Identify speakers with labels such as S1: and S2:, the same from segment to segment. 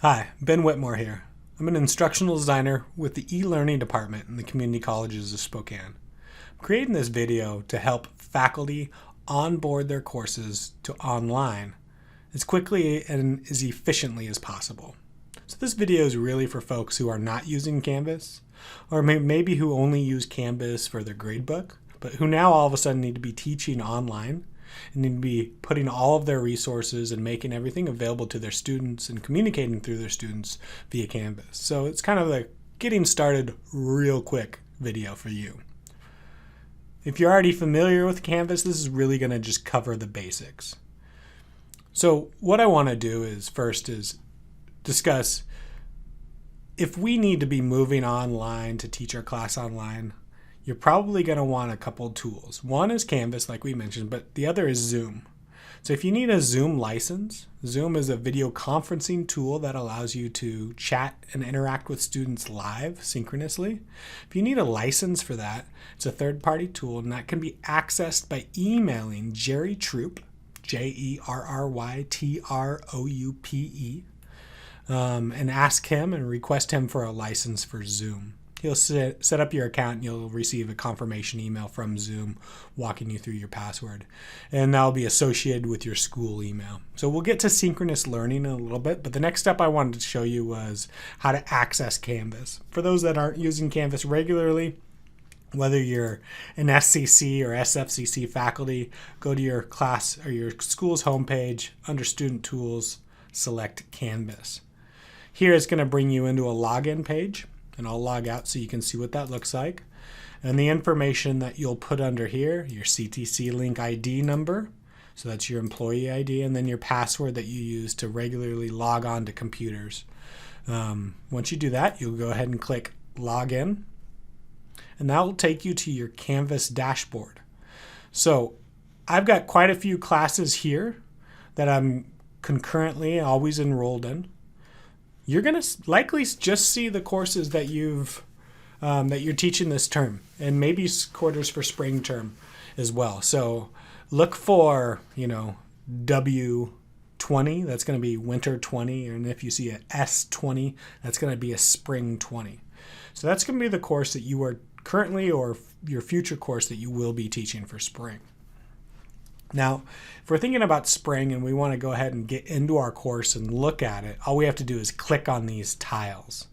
S1: Hi, Ben Whitmore here. I'm an instructional designer with the e-learning department in the community colleges of Spokane. I'm creating this video to help faculty onboard their courses to online as quickly and as efficiently as possible. So this video is really for folks who are not using Canvas, or maybe who only use Canvas for their gradebook, but who now all of a sudden need to be teaching online and need to be putting all of their resources and making everything available to their students and communicating through their students via Canvas. So it's kind of like getting started real quick video for you. If you're already familiar with Canvas, this is really going to just cover the basics. So what I want to do is first is discuss if we need to be moving online to teach our class online. You're probably going to want a couple tools. One is Canvas, like we mentioned, but the other is Zoom. So if you need a Zoom license, Zoom is a video conferencing tool that allows you to chat and interact with students live, synchronously. If you need a license for that, it's a third-party tool, and that can be accessed by emailing Jerry Troupe, Jerrytroupe, and ask him and request him for a license for Zoom. He'll set up your account and you'll receive a confirmation email from Zoom walking you through your password. And that'll be associated with your school email. So we'll get to synchronous learning in a little bit, but the next step I wanted to show you was how to access Canvas. For those that aren't using Canvas regularly, whether you're an SCC or SFCC faculty, go to your class or your school's homepage, under Student Tools, select Canvas. Here it's going to bring you into a login page. And I'll log out so you can see what that looks like. And the information that you'll put under here, your CTC link ID number, so that's your employee ID, and then your password that you use to regularly log on to computers. Once you do that, you'll go ahead and click Login, and that will take you to your Canvas dashboard. So I've got quite a few classes here that I'm concurrently always enrolled in. You're going to likely just see the courses that you're teaching this term, and maybe quarters for spring term as well. So look for, W20, that's going to be winter 20, and if you see a S20, that's going to be a spring 20. So that's going to be the course that you are currently, or your future course that you will be teaching for spring. Now, if we're thinking about spring and we want to go ahead and get into our course and look at it, all we have to do is click on these tiles.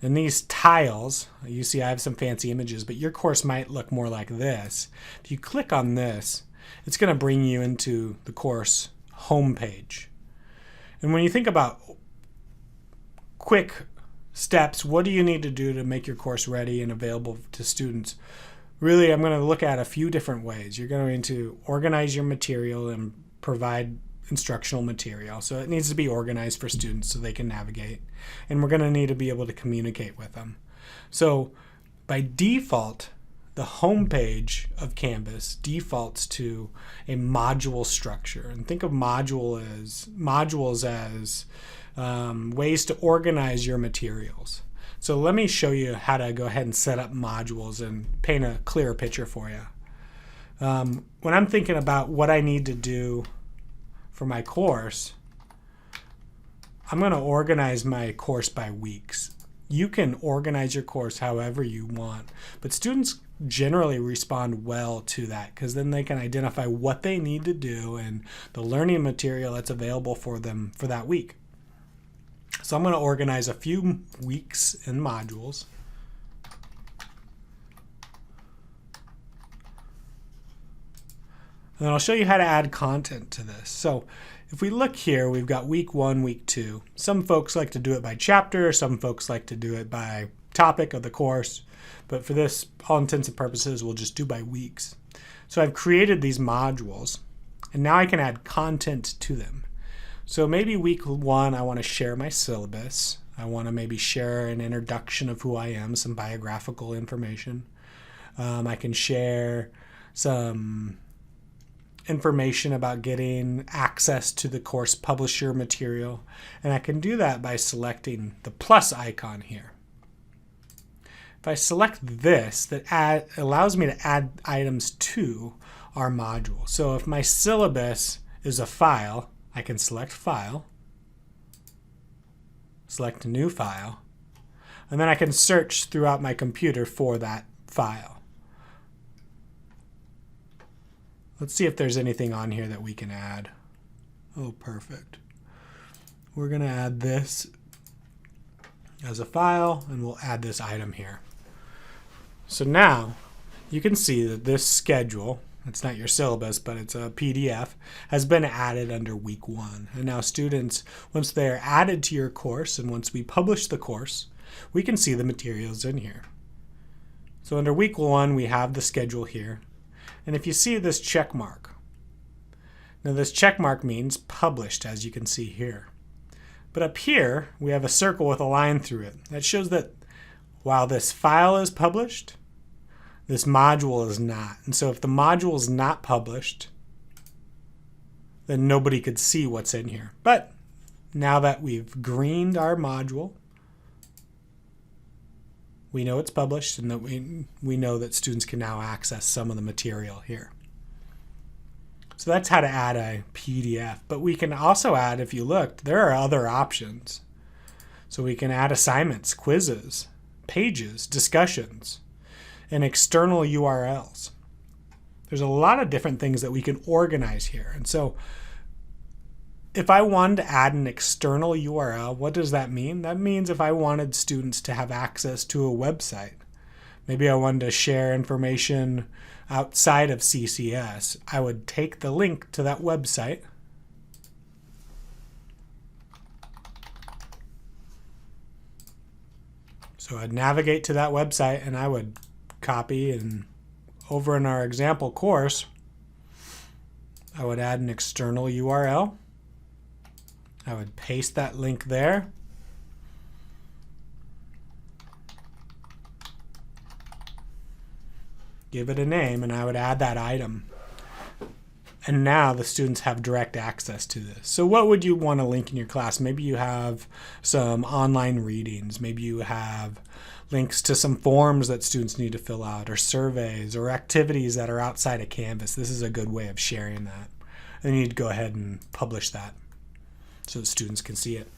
S1: And these tiles, you see I have some fancy images, but your course might look more like this. If you click on this, it's going to bring you into the course homepage. And when you think about quick steps, what do you need to do to make your course ready and available to students? Really, I'm going to look at a few different ways. You're going to organize your material and provide instructional material. So it needs to be organized for students so they can navigate. And we're going to need to be able to communicate with them. So by default, the home page of Canvas defaults to a module structure. And think of modules as ways to organize your materials. So let me show you how to go ahead and set up modules and paint a clearer picture for you. When I'm thinking about what I need to do for my course, I'm going to organize my course by weeks. You can organize your course however you want, but students generally respond well to that because then they can identify what they need to do and the learning material that's available for them for that week. So I'm going to organize a few weeks in modules. And then I'll show you how to add content to this. So if we look here, we've got week 1, week 2. Some folks like to do it by chapter. Some folks like to do it by topic of the course. But for this, all intents and purposes, we'll just do by weeks. So I've created these modules, and now I can add content to them. So maybe week 1, I want to share my syllabus. I want to maybe share an introduction of who I am, some biographical information. I can share some information about getting access to the course publisher material. And I can do that by selecting the plus icon here. If I select this, that allows me to add items to our module. So if my syllabus is a file, I can select File. select a new file, and then I can search throughout my computer for that file. Let's see if there's anything on here that we can add. Oh, perfect. We're going to add this as a file, and we'll add this item here. So now you can see that this schedule, it's not your syllabus, but it's a PDF, has been added under week 1. And now students, once they're added to your course and once we publish the course, we can see the materials in here. So under week 1, we have the schedule here. And if you see this check mark, now this check mark means published, as you can see here. But up here, we have a circle with a line through it. That shows that while this file is published, this module is not. And so if the module is not published, then nobody could see what's in here. But now that we've greened our module, we know it's published, and that we know that students can now access some of the material here. So that's how to add a PDF. But we can also add, if you looked, there are other options. So we can add assignments, quizzes, pages, discussions, and external URLs. There's a lot of different things that we can organize here. And so if I wanted to add an external URL, what does that mean? That means if I wanted students to have access to a website, maybe I wanted to share information outside of CCS, I would take the link to that website, so I'd navigate to that website and I would copy, and over in our example course, I would add an external URL. I would paste that link there. Give it a name, and I would add that item. And now the students have direct access to this. So what would you want to link in your class? Maybe you have some online readings. Maybe you have links to some forms that students need to fill out, or surveys, or activities that are outside of Canvas. This is a good way of sharing that. And you need to go ahead and publish that so that students can see it.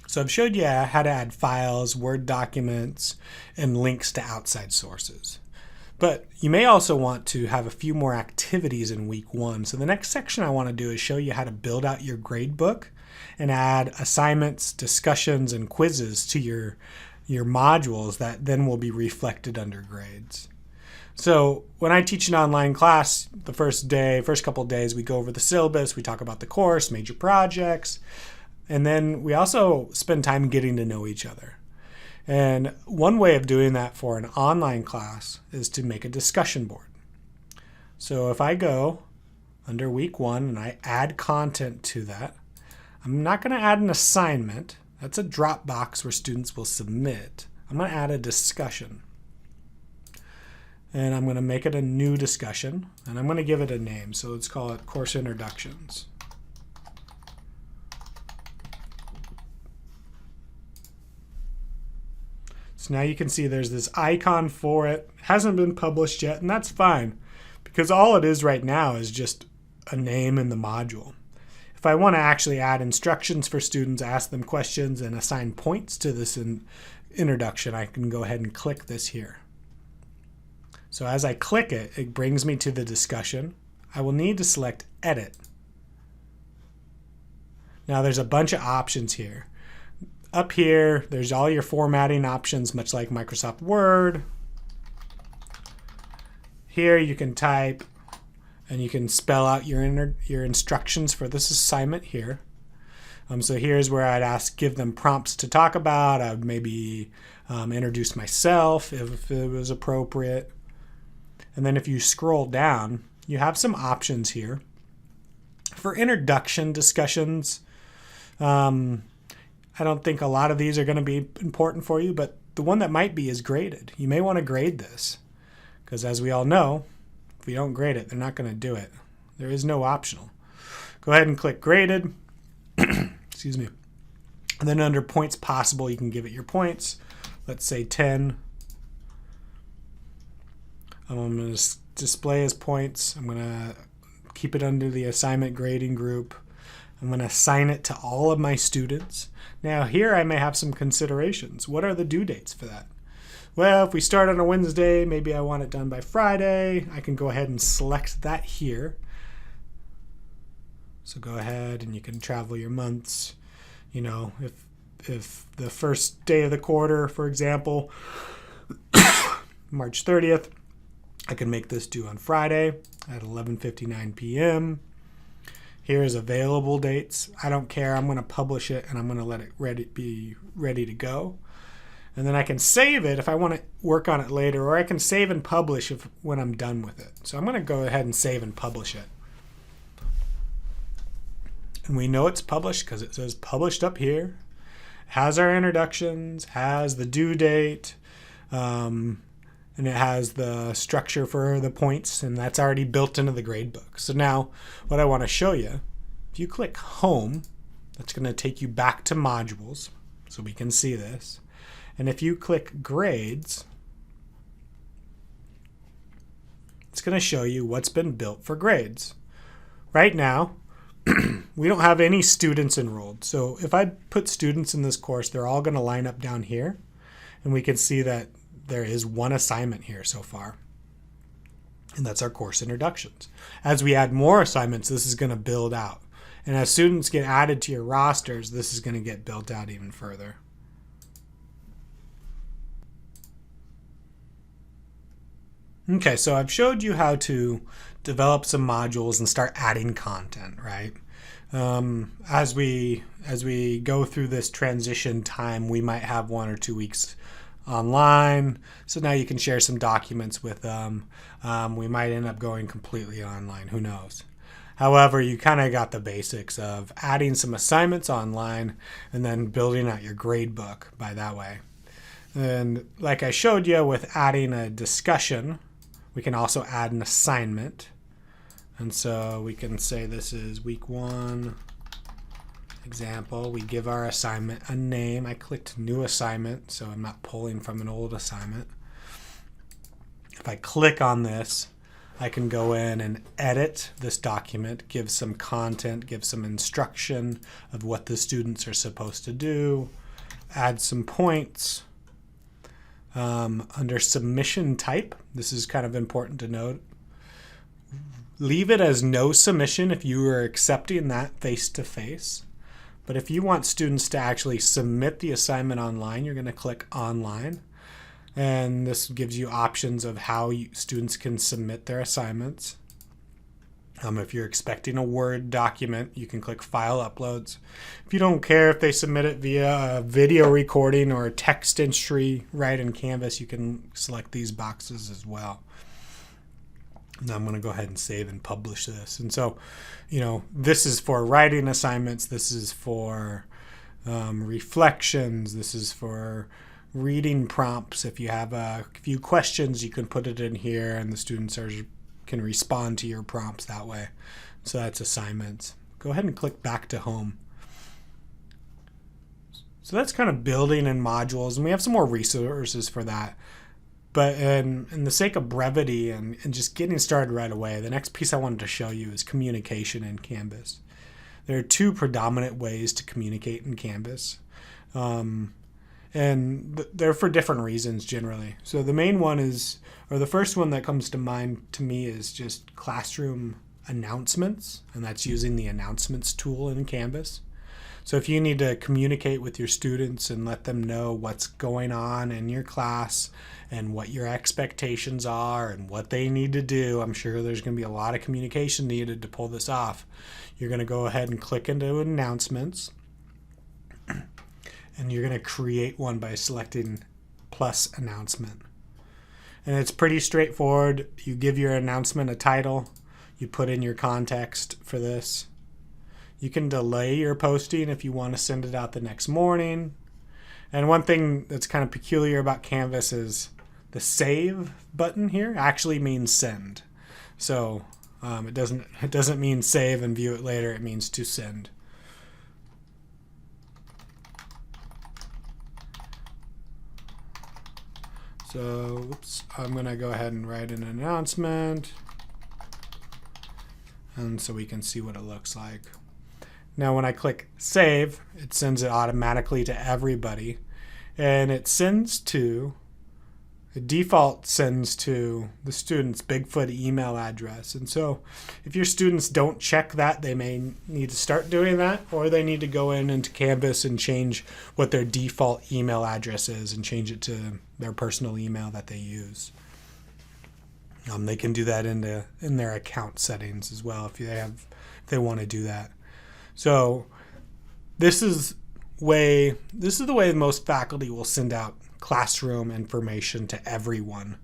S1: So I've showed you how to add files, Word documents, and links to outside sources. But you may also want to have a few more activities in week 1. So the next section I want to do is show you how to build out your grade book and add assignments, discussions, and quizzes to your modules that then will be reflected under grades. So when I teach an online class, the first couple of days, we go over the syllabus, we talk about the course, major projects, and then we also spend time getting to know each other. And one way of doing that for an online class is to make a discussion board. So if I go under week 1 and I add content to that, I'm not going to add an assignment. That's a drop box where students will submit. I'm going to add a discussion. And I'm going to make it a new discussion, and I'm going to give it a name. So let's call it Course Introductions. So now you can see there's this icon for it. It hasn't been published yet, and that's fine, because all it is right now is just a name in the module. If I want to actually add instructions for students, ask them questions, and assign points to this introduction, I can go ahead and click this here. So as I click it, it brings me to the discussion. I will need to select Edit. Now there's a bunch of options here. Up here, there's all your formatting options, much like Microsoft Word. Here you can type, and you can spell out your instructions for this assignment here. So here's where I'd give them prompts to talk about. I would maybe introduce myself if it was appropriate. And then if you scroll down, you have some options here. For introduction discussions, I don't think a lot of these are going to be important for you, but the one that might be is graded. You may want to grade this, because as we all know, if we don't grade it, they're not going to do it. There is no optional. Go ahead and click Graded. Excuse me. And then under Points Possible, you can give it your points. Let's say 10. I'm going to display as points. I'm going to keep it under the assignment grading group. I'm going to assign it to all of my students. Now here I may have some considerations. What are the due dates for that? Well, if we start on a Wednesday, maybe I want it done by Friday. I can go ahead and select that here. So go ahead and you can travel your months. You know, if the first day of the quarter, for example, March 30th, I can make this due on Friday at 11:59 p.m. Here's available dates. I don't care. I'm going to publish it and I'm going to let it be ready to go. And then I can save it if I want to work on it later, or I can save and publish when I'm done with it. So I'm going to go ahead and save and publish it. And we know it's published because it says published up here. It has our introductions, has the due date, and it has the structure for the points, and that's already built into the gradebook. So now what I want to show you, if you click home, that's going to take you back to modules so we can see this. And if you click grades, it's going to show you what's been built for grades. Right now, we don't have any students enrolled. So if I put students in this course, they're all going to line up down here. And we can see that there is one assignment here so far. And that's our course introductions. As we add more assignments, this is going to build out. And as students get added to your rosters, this is going to get built out even further. Okay, so I've showed you how to develop some modules and start adding content, right? As we go through this transition time, we might have 1 or 2 weeks online. So now you can share some documents with them. We might end up going completely online. Who knows? However, you kind of got the basics of adding some assignments online and then building out your grade book by that way. And like I showed you with adding a discussion, we can also add an assignment. And so we can say this is week 1 example. We give our assignment a name. I clicked new assignment, so I'm not pulling from an old assignment. If I click on this, I can go in and edit this document, give some content, give some instruction of what the students are supposed to do, add some points. Under submission type, this is kind of important to note. Leave it as no submission if you are accepting that face-to-face. But if you want students to actually submit the assignment online, you're going to click online. And this gives you options of how students can submit their assignments. If you're expecting a Word document, you can click File Uploads. If you don't care if they submit it via a video recording or a text entry right in Canvas, you can select these boxes as well. Now I'm going to go ahead and save and publish this. And so, this is for writing assignments. This is for reflections. This is for reading prompts. If you have a few questions, you can put it in here and the students can respond to your prompts that way. So that's assignments. Go ahead and click back to home. So that's kind of building in modules, and we have some more resources for that. But in the sake of brevity and just getting started right away, the next piece I wanted to show you is communication in Canvas. There are 2 predominant ways to communicate in Canvas. And they're for different reasons generally. So the main one is, or the first one that comes to mind to me is just classroom announcements, and that's using the announcements tool in Canvas. So if you need to communicate with your students and let them know what's going on in your class and what your expectations are and what they need to do, I'm sure there's going to be a lot of communication needed to pull this off. You're going to go ahead and click into announcements. And you're going to create one by selecting plus announcement. And it's pretty straightforward. You give your announcement a title. You put in your context for this. You can delay your posting if you want to send it out the next morning. And one thing that's kind of peculiar about Canvas is the save button here actually means send. So it doesn't mean save and view it later. It means to send. So, I'm going to go ahead and write an announcement. And so we can see what it looks like. Now when I click save, it sends it automatically to everybody, and it sends to, the default sends to the student's Bigfoot email address. And so if your students don't check that, they may need to start doing that, or they need to go into Canvas and change what their default email address is and change it to their personal email that they use. They can do that in their account settings as well if they want to do that. So this is the way most faculty will send out classroom information to everyone.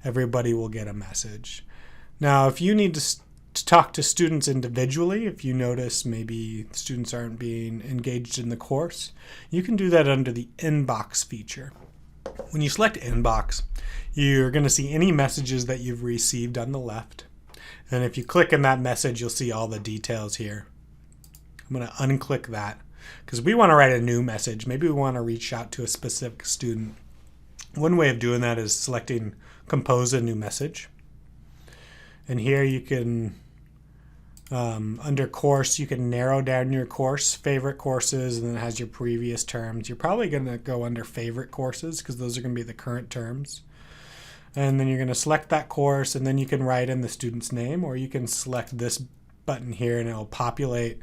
S1: Everybody will get a message. Now, if you need to talk to students individually, if you notice maybe students aren't being engaged in the course, you can do that under the inbox feature. When you select inbox, you're going to see any messages that you've received on the left. And if you click on that message, you'll see all the details here. I'm going to unclick that because we want to write a new message. Maybe we want to reach out to a specific student. One way of doing that is selecting compose a new message. And here you can, under course, you can narrow down your course, favorite courses, and then it has your previous terms. You're probably going to go under favorite courses because those are going to be the current terms. And then you're going to select that course, and then you can write in the student's name, or you can select this button here and it will populate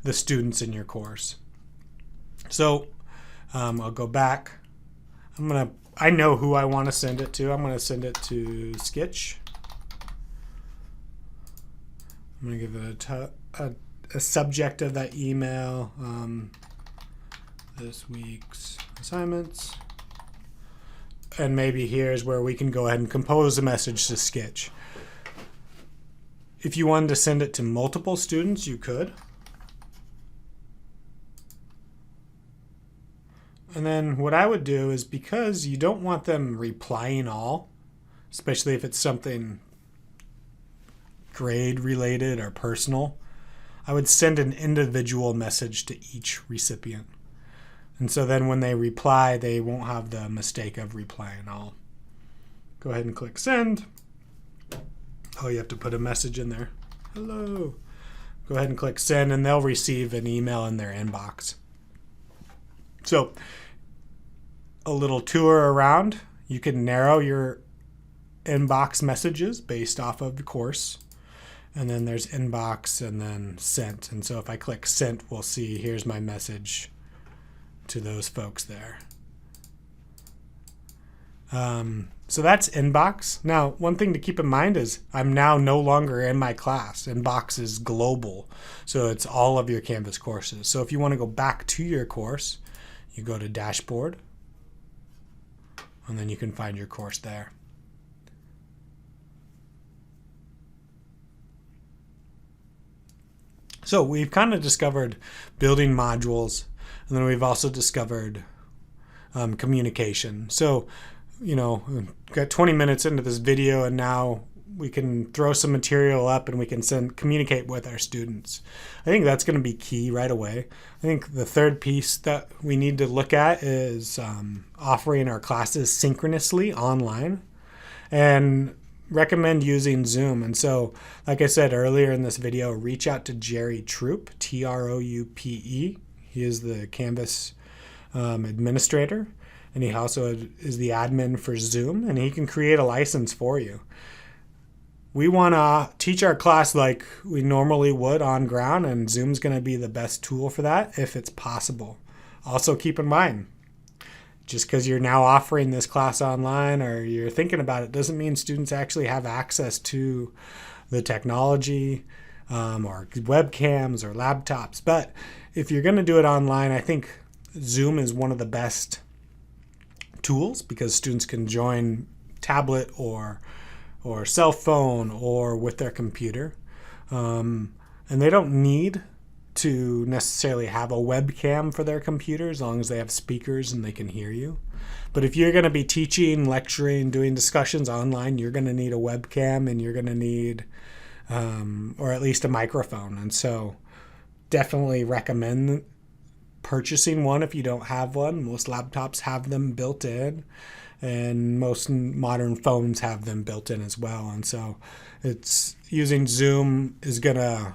S1: the students in your course. So I'll go back. I know who I want to send it to. I'm going to send it to Sketch. I'm going to give it a subject of that email, this week's assignments. And maybe here's where we can go ahead and compose a message to Sketch. If you wanted to send it to multiple students, you could. And then what I would do is, because you don't want them replying all, especially if it's something grade related or personal, I would send an individual message to each recipient. And so then when they reply, they won't have the mistake of replying all. Go ahead and click send. Oh, you have to put a message in there. Hello. Go ahead and click send, and they'll receive an email in their inbox. So a little tour around. You can narrow your inbox messages based off of the course. And then there's inbox and then sent. And so if I click sent, we'll see here's my message to those folks there. So that's inbox. Now, one thing to keep in mind is I'm now no longer in my class. Inbox is global, so it's all of your Canvas courses. So if you want to go back to your course, you go to Dashboard, and then you can find your course there. So we've kind of discovered building modules, and then we've also discovered communication. So, got 20 minutes into this video, and now we can throw some material up and we can communicate with our students. I think that's going to be key right away. I think the third piece that we need to look at is offering our classes synchronously online, and recommend using Zoom. And so, like I said earlier in this video, reach out to Jerry Troupe, Troupe. He is the Canvas administrator, and he also is the admin for Zoom, and he can create a license for you. We want to teach our class like we normally would on ground, and Zoom's going to be the best tool for that if it's possible. Also keep in mind, just because you're now offering this class online or you're thinking about it doesn't mean students actually have access to the technology or webcams or laptops. But if you're going to do it online, I think Zoom is one of the best tools because students can join tablet or cell phone or with their computer. And they don't need to necessarily have a webcam for their computer as long as they have speakers and they can hear you. But if you're going to be teaching, lecturing, doing discussions online, you're going to need a webcam and you're going to need or at least a microphone. And so definitely recommend purchasing one if you don't have one. Most laptops have them built in, and most modern phones have them built in as well. And so it's using Zoom is gonna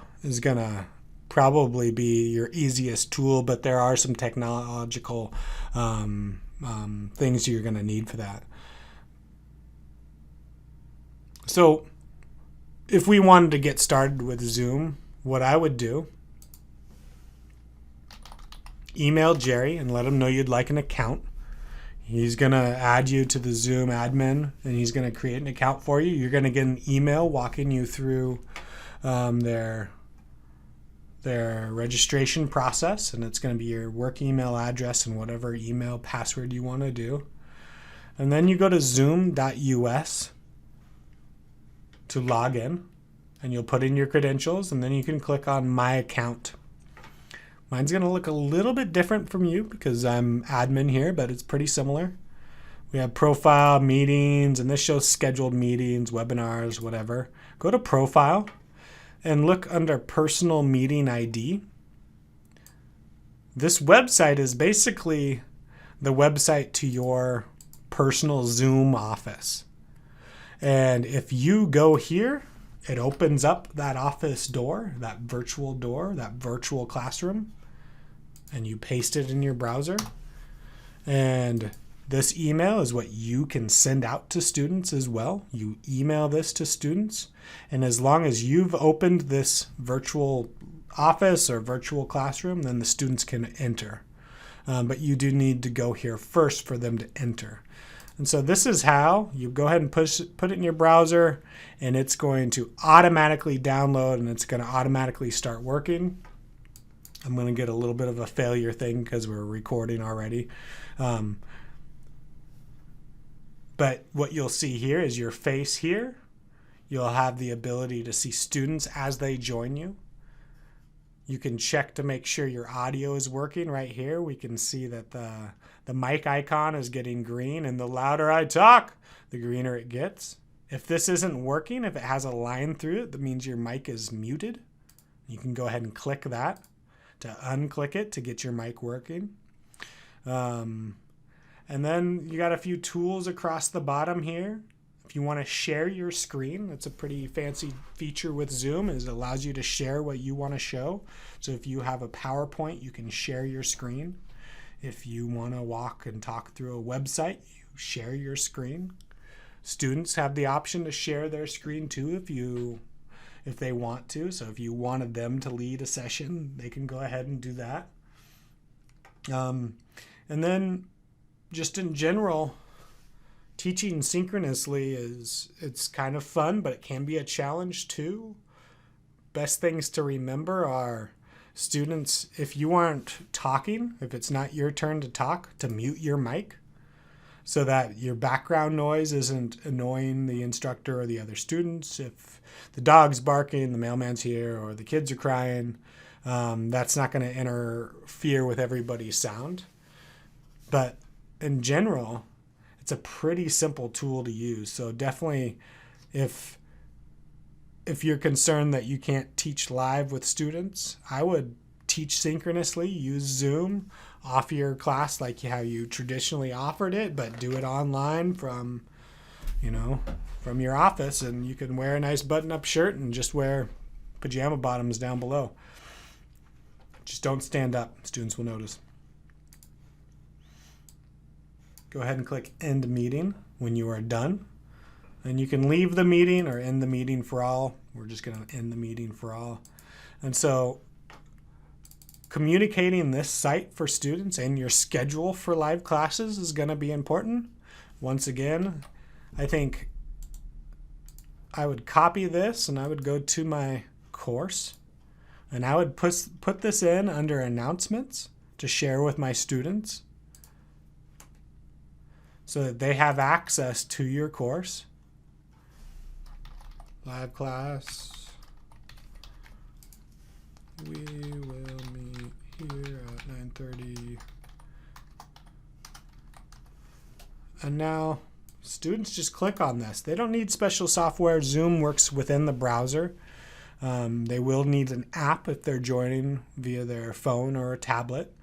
S1: probably be your easiest tool, but there are some technological things you're going to need for that. So if we wanted to get started with Zoom, what I would do, email Jerry and let him know you'd like an account. He's going to add you to the Zoom admin, and he's going to create an account for you. You're going to get an email walking you through their registration process, and it's going to be your work email address and whatever email password you want to do. And then you go to zoom.us to log in, and you'll put in your credentials, and then you can click on My Account. Mine's going to look a little bit different from you because I'm admin here, but it's pretty similar. We have profile, meetings, and this shows scheduled meetings, webinars, whatever. Go to profile and look under personal meeting ID. This website is basically the website to your personal Zoom office. And if you go here, it opens up that office door, that virtual classroom, and you paste it in your browser. And this email is what you can send out to students as well. You email this to students, and as long as you've opened this virtual office or virtual classroom, then the students can enter. But you do need to go here first for them to enter. And so this is how you go ahead and put it in your browser, and it's going to automatically download, and it's going to automatically start working. I'm going to get a little bit of a failure thing because we're recording already. But what you'll see here is your face here. You'll have the ability to see students as they join you. You can check to make sure your audio is working right here. We can see that the mic icon is getting green, and the louder I talk, the greener it gets. If this isn't working, if it has a line through it, that means your mic is muted. You can go ahead and click that to unclick it to get your mic working. And then you got a few tools across the bottom here. If you want to share your screen, that's a pretty fancy feature with Zoom, is it allows you to share what you want to show. So if you have a PowerPoint, you can share your screen. If you want to walk and talk through a website, you share your screen. Students have the option to share their screen too if they want to. So if you wanted them to lead a session, they can go ahead and do that. And then just in general, teaching synchronously it's kind of fun, but it can be a challenge too. Best things to remember are students, if you aren't talking, if it's not your turn to talk, to mute your mic so that your background noise isn't annoying the instructor or the other students. If the dog's barking, the mailman's here, or the kids are crying, that's not going to interfere with everybody's sound. But in general, it's a pretty simple tool to use. So definitely, if you're concerned that you can't teach live with students, I would teach synchronously. Use Zoom off your class like how you traditionally offered it, but do it online from your office, and you can wear a nice button-up shirt and just wear pajama bottoms down below. Just don't stand up. Students will notice. Go ahead and click End Meeting when you are done. And you can leave the meeting or end the meeting for all. We're just going to end the meeting for all. And so communicating this site for students and your schedule for live classes is going to be important. Once again, I think I would copy this and I would go to my course, and I would put this in under announcements to share with my students so that they have access to your course. Live class. We will meet here at 9:30. And now students just click on this. They don't need special software. Zoom works within the browser. They will need an app if they're joining via their phone or a tablet.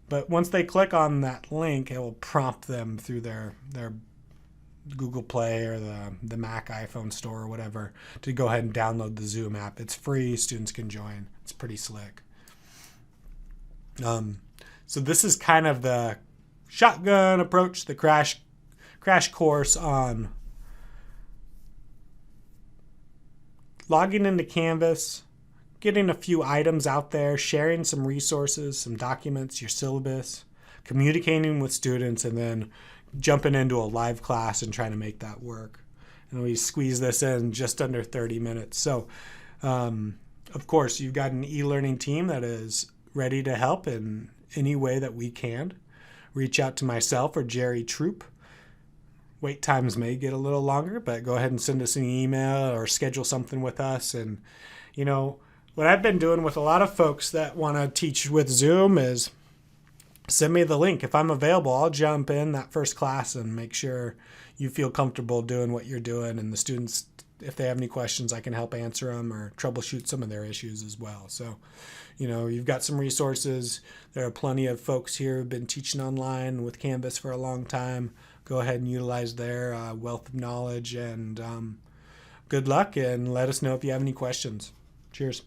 S1: But once they click on that link, it will prompt them through their Google Play or the Mac iPhone store or whatever to go ahead and download the Zoom app. It's free. Students can join. It's pretty slick. So this is kind of the shotgun approach, the crash course on logging into Canvas, getting a few items out there, sharing some resources, some documents, your syllabus, communicating with students, and then jumping into a live class and trying to make that work. And we squeeze this in just under 30 minutes. So, of course, you've got an e-learning team that is ready to help in any way that we can. Reach out to myself or Jerry Troop. Wait times may get a little longer, but go ahead and send us an email or schedule something with us. And, what I've been doing with a lot of folks that want to teach with Zoom is send me the link. If I'm available, I'll jump in that first class and make sure you feel comfortable doing what you're doing. And the students, if they have any questions, I can help answer them or troubleshoot some of their issues as well. So, you've got some resources. There are plenty of folks here who've been teaching online with Canvas for a long time. Go ahead and utilize their wealth of knowledge, and good luck, and let us know if you have any questions. Cheers.